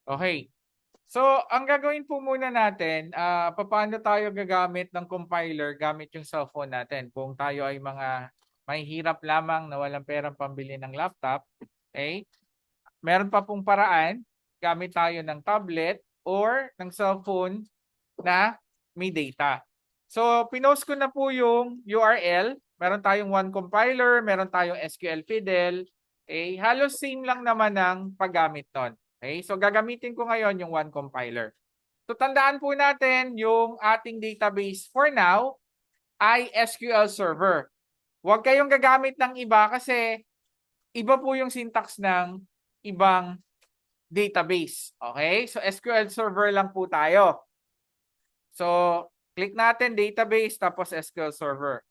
Okay. So, ang gagawin po muna natin, paano tayo gagamit ng compiler gamit yung cellphone natin. Kung tayo ay mga mahihirap lamang na walang perang pambili ng laptop, okay? Meron pa pong paraan, gamit tayo ng tablet or ng cellphone na may data. So, pinost ko na po yung URL. Meron tayong one compiler, meron tayong SQL Fidel. Okay? Halos same lang naman ng paggamit nun. Okay? So, gagamitin ko ngayon yung one compiler. So, tandaan po natin yung ating database for now ay SQL Server. Huwag kayong gagamit ng iba kasi iba po yung syntax ng ibang database. Okay? So, SQL Server lang po tayo. So, click natin database tapos SQL Server.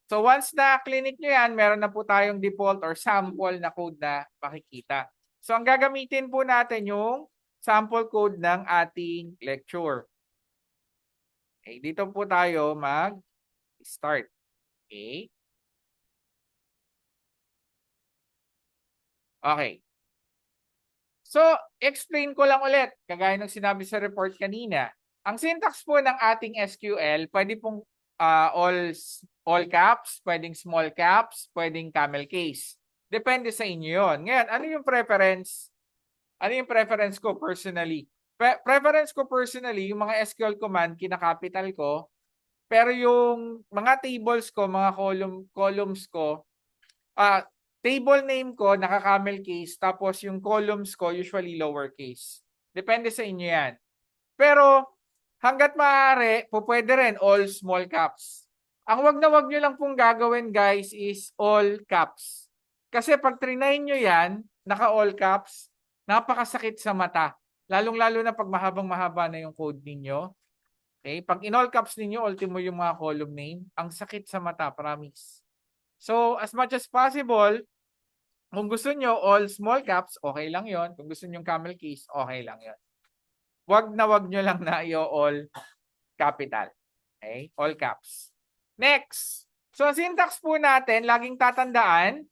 So, once na clinic nyo yan, meron na po tayong default or sample na code na makikita. So, ang gagamitin po natin yung sample code ng ating lecture. Okay, dito po tayo mag-start. Okay. Okay. So, explain ko lang ulit, kagaya ng sinabi sa report kanina. Ang syntax po ng ating SQL, pwede pong all caps, pwedeng small caps, pwedeng camel case. Depende sa inyo yon. Ngayon, ano yung preference? Ano yung preference ko personally? Preference ko personally, yung mga SQL command, kinakapital ko, pero yung mga tables ko, mga columns ko, table name ko, naka-camel case, tapos yung columns ko, usually lowercase. Depende sa inyo yan. Pero, hanggat maaari, pwede rin all small caps. Ang wag na wag nyo lang pong gagawin, guys, is all caps. Kasi pag trinay nyo yan, naka-all caps, napakasakit sa mata. Lalong-lalo na pag mahabang-mahaba na yung code ninyo. Okay? Pag in all caps ninyo, ultimo yung mga column name, ang sakit sa mata, promise. So, as much as possible, kung gusto nyo all small caps, okay lang yon. Kung gusto nyo camel case, okay lang yon. Wag nyo lang na all capital. Okay? All caps. Next. So, syntax po natin, laging tatandaan,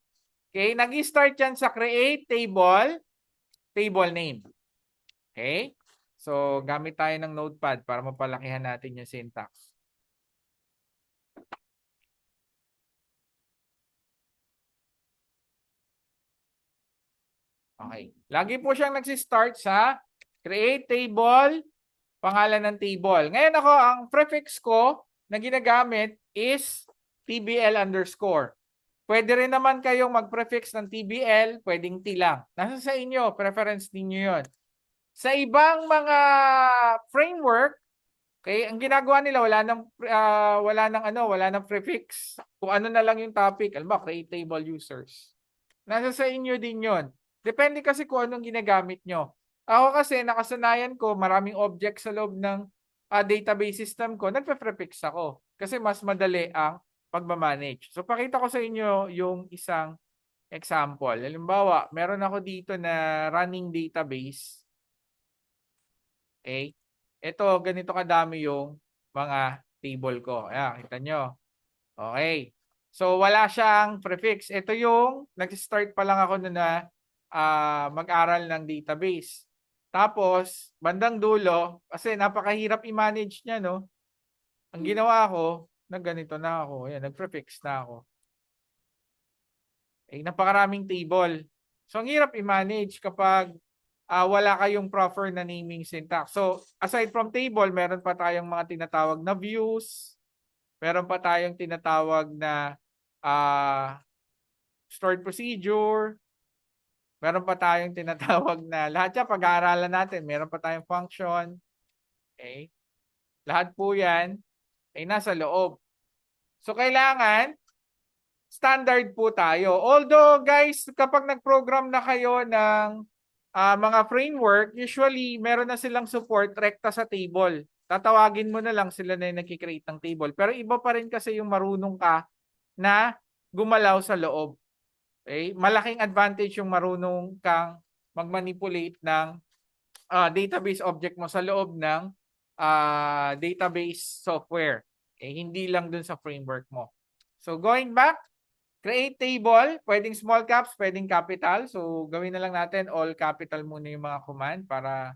okay, nag-start yan sa create table, table name. Okay? So, gamit tayo ng notepad para mapalakihan natin yung syntax. Okay. Lagi po siyang nag-start sa create table, pangalan ng table. Ngayon ako, ang prefix ko na ginagamit is TBL underscore. Pwede rin naman kayong mag-prefix ng TBL, pwedeng T lang. Nasa sa inyo, preference ninyo yon. Sa ibang mga framework, okay, ang ginagawa nila wala nang prefix. Kung ano na lang yung topic, alam mo, create table users. Nasa sa inyo din yon. Depende kasi kung anong ginagamit nyo. Ako kasi, nakasanayan ko, maraming objects sa loob ng database system ko, nagpe-prefix ako. Kasi mas madali ang pagmamanage. So, pakita ko sa inyo yung isang example. Halimbawa, meron ako dito na running database. Okay? Ito, ganito kadami yung mga table ko. Ayan, kita nyo. Okay. So, wala siyang prefix. Ito yung, nag-start pa lang ako na mag-aral ng database. Tapos, bandang dulo, kasi napakahirap i-manage niya, no? Ang ginawa ko, ganito na ako. Ayan, nag-prefix na ako. Eh, napakaraming table. So, ang hirap i-manage kapag wala kayong proper na naming syntax. So, aside from table, meron pa tayong mga tinatawag na views. Meron pa tayong tinatawag na stored procedure. Meron pa tayong tinatawag na, lahat yan pag-aaralan natin, meron pa tayong function. Okay? Lahat po yan ay nasa loob. So, kailangan standard po tayo. Although, guys, kapag nag-program na kayo ng mga framework, usually meron na silang support rekta sa table. Tatawagin mo na lang sila na yung nagkikreate ng table. Pero iba pa rin kasi yung marunong ka na gumalaw sa loob. Okay? Malaking advantage yung marunong kang mag-manipulate ng database object mo sa loob ng database software. Okay? Hindi lang dun sa framework mo. So going back, Create table, pwedeng small caps, pwedeng capital. So, gawin na lang natin all capital muna yung mga command para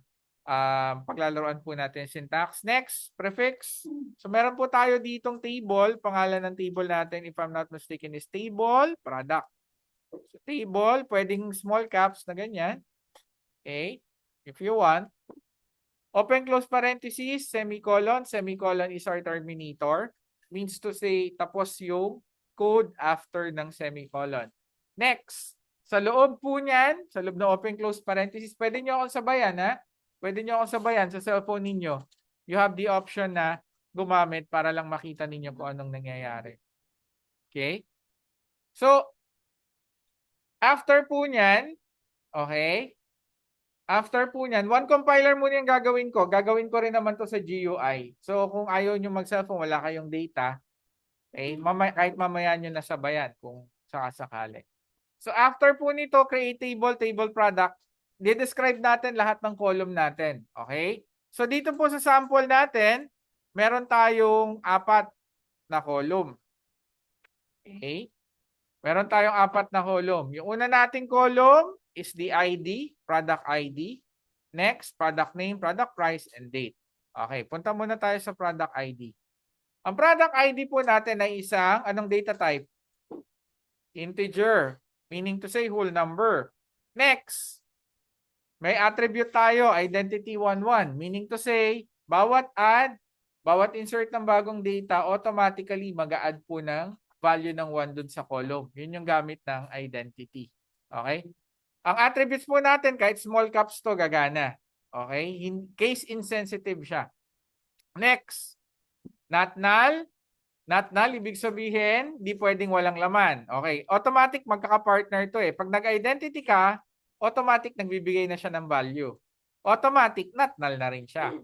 paglalaroan po natin yung syntax. Next, prefix. So, meron po tayo ditong table. Pangalan ng table natin, if I'm not mistaken, is table product. So, table, pwedeng small caps na ganyan. Okay? If you want. Open close parenthesis, semicolon. Semicolon is our terminator. Means to say, tapos yung code after ng semicolon. Next, sa loob po niyan, sa loob ng open close parenthesis, pwede nyo akong sabayan, ha? Pwede nyo akong sabayan sa cellphone ninyo. You have the option na gumamit para lang makita ninyo kung anong nangyayari. Okay? So, after po niyan, okay? After po niyan, one compiler muna yung gagawin ko. Gagawin ko rin naman to sa GUI. So, kung ayaw nyo mag-cellphone, wala kayong data, okay, kahit mamaya nyo nasabayan kung sakasakali. So, after po nito, create table, table product, di-describe natin lahat ng column natin. Okay? So, dito po sa sample natin, meron tayong 4 na column. Okay? Meron tayong 4 na column. Yung una nating column is the ID, product ID. Next, product name, product price, and date. Okay, punta muna tayo sa product ID. Ang product ID po natin ay isang, anong data type? Integer, meaning to say whole number. Next, may attribute tayo, identity 11, meaning to say, bawat add, bawat insert ng bagong data, automatically mag-a-add po ng value ng 1 dun sa column. Yun yung gamit ng identity. Okay? Ang attributes po natin, kahit small caps to, gagana. Okay? Case insensitive siya. Next, not null. Not null, ibig sabihin, di pwedeng walang laman. Okay, automatic magkaka-partner to eh. Pag nag-identity ka, automatic nagbibigay na siya ng value. Automatic, not null na rin siya.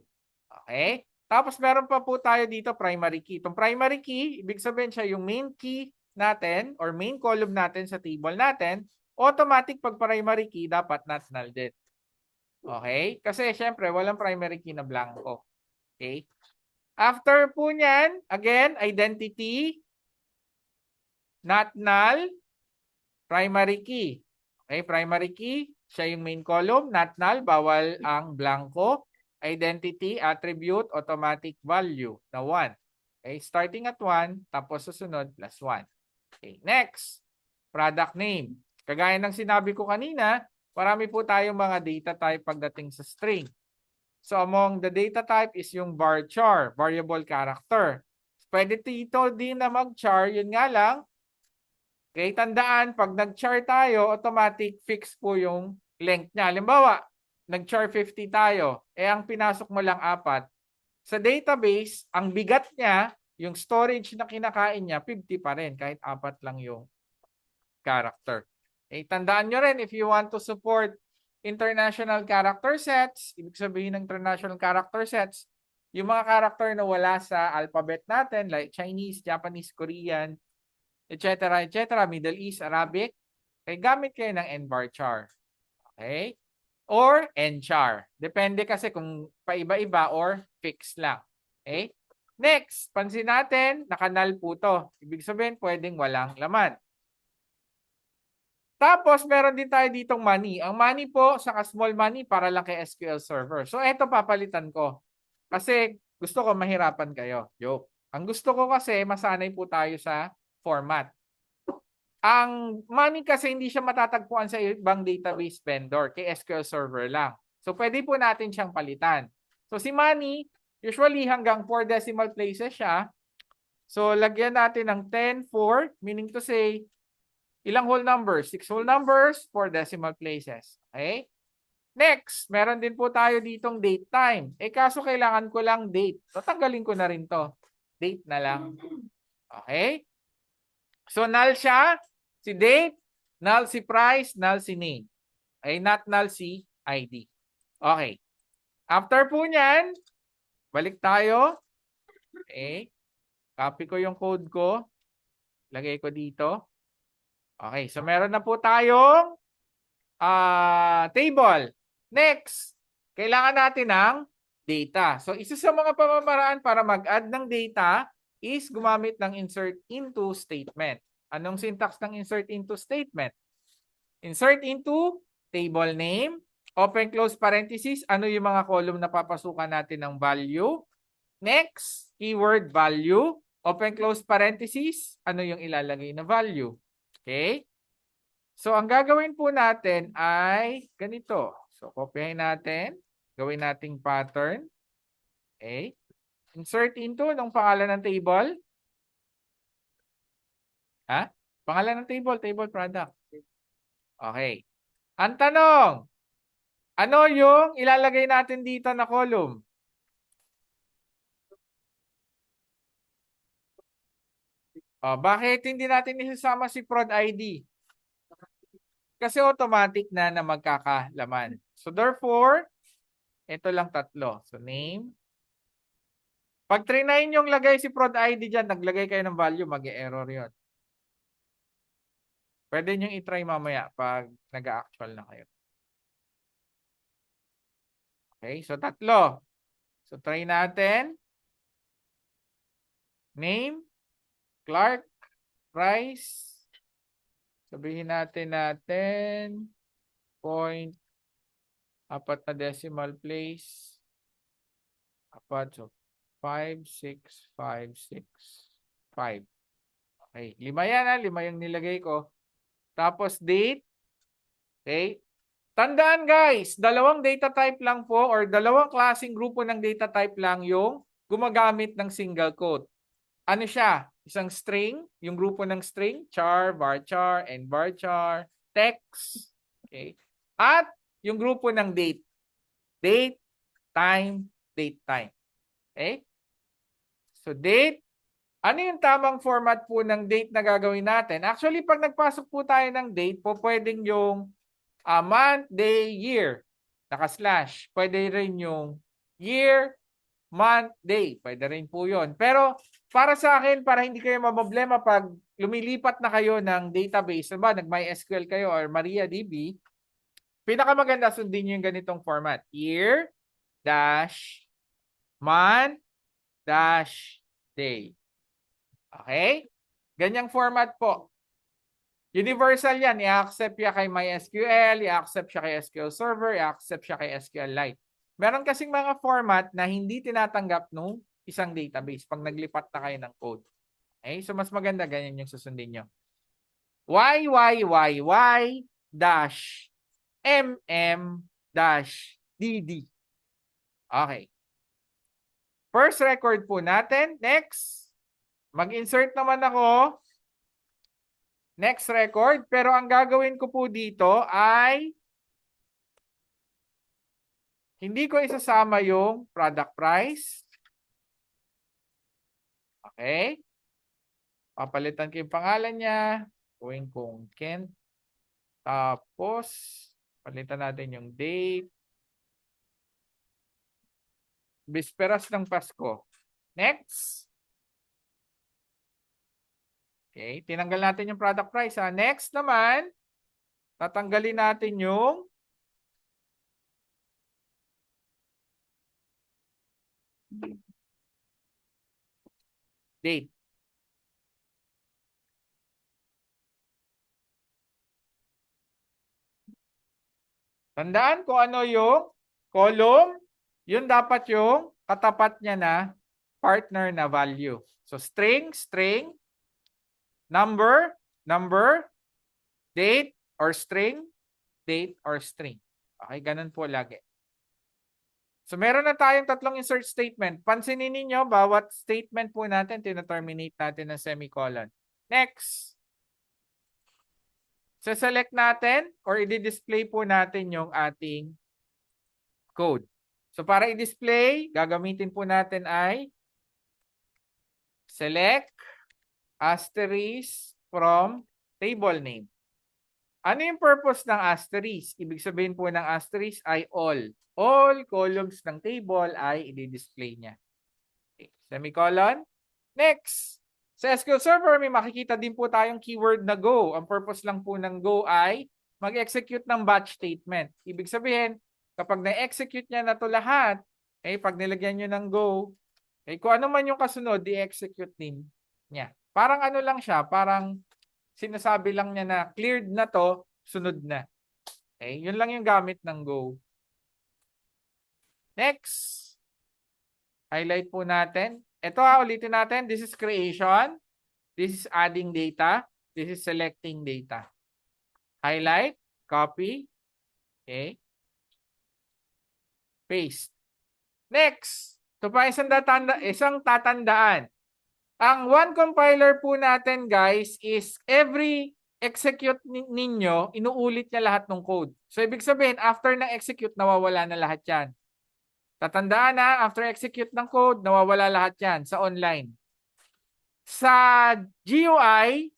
Okay? Tapos meron pa po tayo dito primary key. Itong primary key, ibig sabihin siya yung main key natin or main column natin sa table natin, automatic pag primary key, dapat not null din. Okay? Kasi syempre, walang primary key na blanco. Okay? After po niyan, again, identity, not null, primary key. Okay, primary key, siya yung main column, not null, bawal ang blanco. Identity, attribute, automatic value na 1. Okay, starting at 1, tapos susunod plus 1. Okay, next, product name. Kagaya ng sinabi ko kanina, marami po tayong mga data type pagdating sa string. So among the data type is yung varchar, variable character. Pwede dito din na mag-char, yun nga lang. Okay, tandaan, pag nag-char tayo, automatic fix po yung length niya. Halimbawa, nag-char 50 tayo, ang pinasok mo lang 4. Sa database, ang bigat niya, yung storage na kinakain niya, 50 pa rin, kahit 4 lang yung character. Okay, tandaan nyo rin, if you want to support international character sets, ibig sabihin ng international character sets, yung mga character na wala sa alphabet natin, like Chinese, Japanese, Korean, etc., etc., Middle East, Arabic, gamit kayo ng nvarchar. Okay? Or nchar. Depende kasi kung paiba-iba or fix lang. Okay? Next, pansin natin, naka-null po to. Ibig sabihin, pwedeng walang laman. Tapos, meron din tayo ditong money. Ang money po, saka small money para lang kay SQL Server. So, eto papalitan ko. Kasi gusto ko mahirapan kayo. Joke. Ang gusto ko kasi, masanay po tayo sa format. Ang money kasi hindi siya matatagpuan sa ibang database vendor. Kay SQL Server lang. So, pwede po natin siyang palitan. So, si money, usually hanggang 4 decimal places siya. So, lagyan natin ng 10, 4, meaning to say, ilang whole numbers? 6 whole numbers, 4 decimal places. Okay? Next, meron din po tayo ditong date time. Kaso kailangan ko lang date. So, tanggalin ko na rin to. Date na lang. Okay? So, null siya, si date, null si price, null si name. Okay? Not null si ID. Okay. After po niyan, balik tayo. Okay? Copy ko yung code ko. Lagay ko dito. Okay, so meron na po tayong table. Next, kailangan natin ng data. So, isa sa mga pamamaraan para mag-add ng data is gumamit ng insert into statement. Anong syntax ng insert into statement? Insert into table name, open close parenthesis, ano yung mga column na papasukan natin ng value? Next, keyword value, open close parenthesis, ano yung ilalagay na value? Okay? So, ang gagawin po natin ay ganito. So, kopyahin natin, gawin nating pattern. Okay? Insert into, anong pangalan ng table? Ha? Pangalan ng table, table product. Okay. Ang tanong, ano yung ilalagay natin dito na column? Bakit hindi natin isasama si prod ID? Kasi automatic na magkakalaman. So therefore, ito lang tatlo. So name. Pag trinay yung lagay si prod ID dyan, naglagay kayo ng value, mag-error yun. Pwede nyo i-try mamaya pag nag-actual na kayo. Okay, so tatlo. So try natin. Name, Clark, price. Sabihin natin point, apat na decimal place. Apat, so 5, 6, 5, 6, 5. Okay, 5 yan ha, 5 yung nilagay ko. Tapos date. Okay. Tandaan guys, dalawang data type lang po or dalawang klaseng grupo ng data type lang yung gumagamit ng single quote. Ano siya? Isang string, yung grupo ng string, char, varchar, and varchar, text. Okay. At yung grupo ng date. Date, time, date, time. Okay? So date, ano yung tamang format po ng date na gagawin natin? Actually, pag nagpasok po tayo ng date, po pwedeng yung month, day, year. Naka-slash. Pwede rin yung year, month, day. Pwede rin po yun. Pero para sa akin, para hindi kayo maproblema pag lumilipat na kayo ng database, diba, nag-MySQL kayo or MariaDB, pinakamaganda sundin nyo yung ganitong format. Year, dash, month, dash, day. Okay? Ganyang format po. Universal yan. I-accept siya kay MySQL, i-accept siya kay SQL Server, i-accept siya kay SQLite. Meron kasing mga format na hindi tinatanggap nung isang database pag naglipat na kayo ng code. Okay? So, mas maganda ganyan yung susundin nyo. Y dash dash DD. Okay. First record po natin. Next. Mag-insert naman ako. Next record. Pero ang gagawin ko po dito ay hindi ko isasama yung product price. Okay. Papalitan ko yung pangalan niya. Gawin kong Kent. Tapos, palitan natin yung date. Bisperas ng Pasko. Next. Okay, tinanggal natin yung product price. Next naman, tatanggalin natin yung date. Tandaan kung ano yung column, yun dapat yung katapat niya na partner na value. So string, string, number, number, date or string, date or string. Okay, ganun po lagi. So meron na tayong tatlong insert statement. Pansinin niyo bawat statement po natin, tina-terminate natin ng semicolon. Next. Select natin or i-display po natin yung ating code. So para i-display, gagamitin po natin ay select asterisk from table name. Ano yung purpose ng asterisk? Ibig sabihin po ng asterisk ay all. All columns ng table ay i-display niya. Okay. Semicolon. Next. Sa SQL Server, may makikita din po tayong keyword na go. Ang purpose lang po ng go ay mag-execute ng batch statement. Ibig sabihin, kapag na-execute niya na ito lahat, pag nilagyan nyo ng go, kung ano man yung kasunod, i-execute din niya. Parang ano lang siya, parang sinasabi lang niya na cleared na to, sunod na. Okay? Yun lang yung gamit ng Go. Next. Highlight po natin. Ito ulitin natin. This is creation. This is adding data. This is selecting data. Highlight. Copy. Okay. Paste. Next. Ito pa isang tatandaan. Ang one compiler po natin, guys, is every execute ninyo, inuulit niya lahat ng code. So, ibig sabihin, after na execute, nawawala na lahat yan. Tatandaan na, after execute ng code, nawawala lahat yan sa online. Sa GUI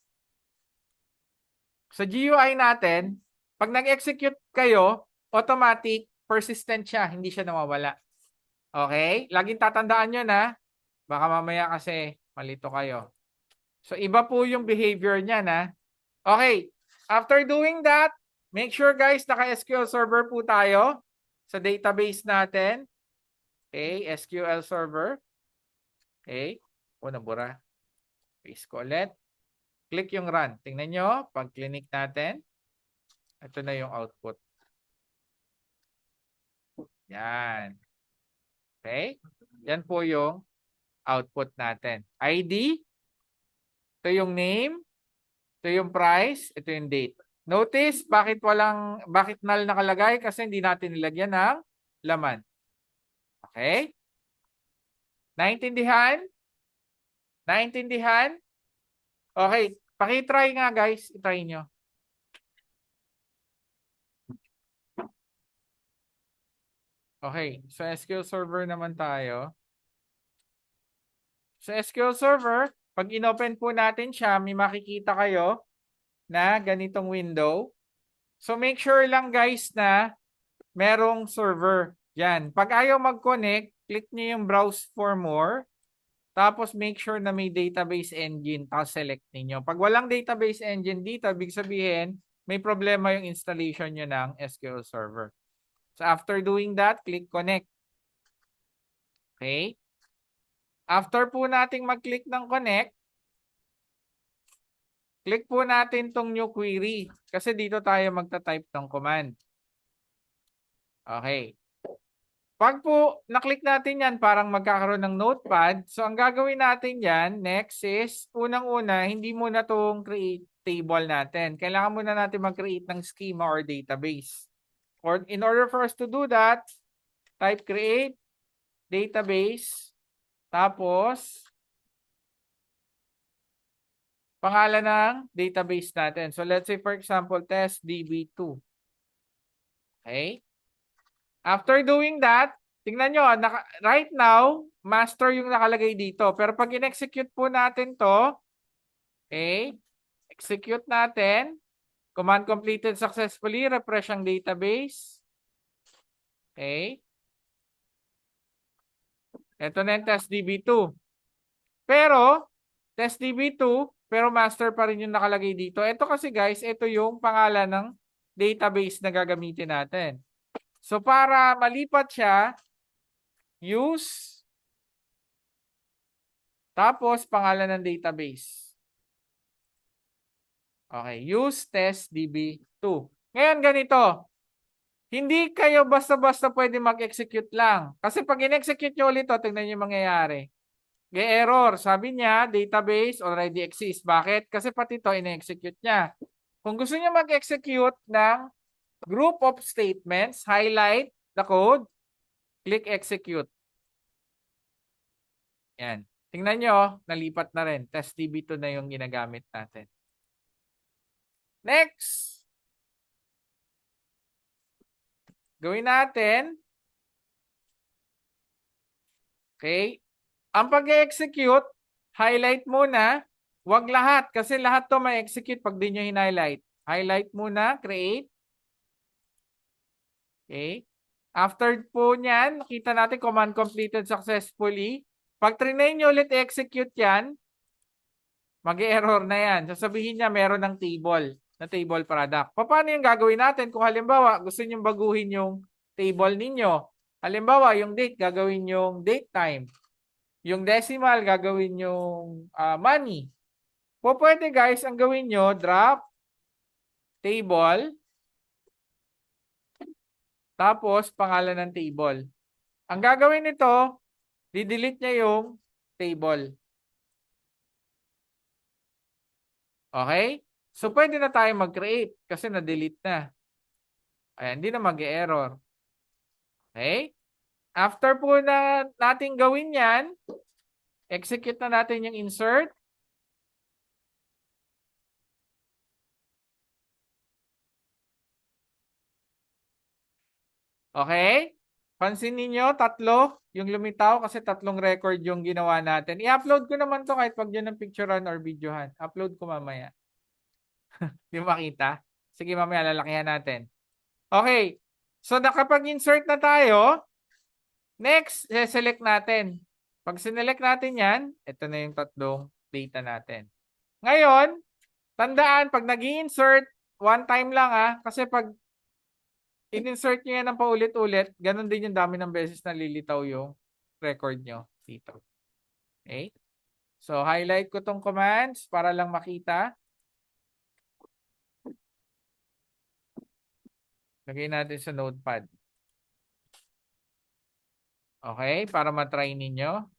natin, pag nag-execute kayo, automatic, persistent siya, hindi siya nawawala. Okay? Laging tatandaan nyo na, baka mamaya kasi malito kayo. So, iba po yung behavior niya na. Okay. After doing that, make sure guys, naka-SQL Server po tayo sa database natin. Okay, SQL Server. Okay. Nabura. Paste ko ulit. Click yung run. Tingnan nyo, pag clinic natin, ito na yung output. Yan. Okay. Yan po yung output natin. ID. Ito yung name. Ito yung price. Ito yung date. Notice, bakit null nakalagay? Kasi hindi natin nilagyan ng laman. Okay? Naintindihan? Naintindihan? Okay. Pakitry nga guys. I-try nyo. Okay. So SQL Server naman tayo. Sa SQL Server, pag inopen po natin siya, may makikita kayo na ganitong window. So make sure lang guys na merong server. Yan. Pag ayaw mag-connect, click nyo yung browse for more. Tapos make sure na may database engine. Tapos select niyo. Pag walang database engine dito, ibig sabihin, may problema yung installation nyo ng SQL Server. So after doing that, click connect. Okay. After po nating mag-click ng connect, click po natin tong new query. Kasi dito tayo magta-type ng command. Okay. Pag po na-click natin yan, parang magkakaroon ng notepad. So, ang gagawin natin yan, next is, unang-una, hindi muna itong create table natin. Kailangan muna natin mag-create ng schema or database. Or in order for us to do that, type create database. Tapos, pangalan ng database natin. So, let's say, for example, testdb2. Okay? After doing that, tingnan nyo, right now, master yung nakalagay dito. Pero pag in-execute po natin to, okay, execute natin, command completed successfully, refresh ang database. Okay. Ito na yung testdb2. Pero, testdb2, pero master pa rin yung nakalagay dito. Ito kasi guys, ito yung pangalan ng database na gagamitin natin. So, para malipat siya, use, tapos pangalan ng database. Okay, use testdb2. Ngayon ganito, hindi kayo basta-basta pwede mag-execute lang. Kasi pag in-execute nyo ulit ito, tingnan nyo yung mangyayari. Error. Sabi niya, database already exists. Bakit? Kasi pati ito, in-execute niya. Kung gusto niya mag-execute ng group of statements, highlight the code, click execute. Yan. Tingnan nyo, nalipat na rin. TestDB2 na yung ginagamit natin. Next. Gawin natin. Okay. Ang pag-execute, highlight muna. Huwag lahat kasi lahat to may execute pag di nyo hin-highlight. Highlight muna, create. Okay. After po niyan, nakita natin command completed successfully. Pag trinay nyo ulit execute yan, mag-error na yan. Sasabihin niya meron ng table, na table product. Paano yung gagawin natin? Kung halimbawa, gusto nyo baguhin yung table ninyo. Halimbawa, yung date, gagawin yung date time. Yung decimal, gagawin yung money. Po pwede guys, ang gawin nyo, drop, table, tapos pangalan ng table. Ang gagawin nito, di-delete niya yung table. Okay? So, pwede na tayo mag-create kasi na-delete na. Ayan, hindi na mag-error. Okay? After po na natin gawin yan, execute na natin yung insert. Okay? Pansin niyo tatlo yung lumitaw kasi tatlong record yung ginawa natin. I-upload ko naman to kahit wag nyo ng picturean or videohan. Upload ko mamaya. Di mo makita? Sige, mamaya lalakihan natin. Okay. So, nakapag-insert na tayo. Next, select natin. Pag sinelect natin yan, ito na yung tatlong data natin. Ngayon, tandaan, pag nag-insert, one time lang kasi pag in-insert nyo yan ng paulit-ulit, ganun din yung dami ng beses na lilitaw yung record nyo dito. Okay? So, highlight ko tong commands para lang makita. Lagay natin sa notepad. Okay? Para matry ninyo.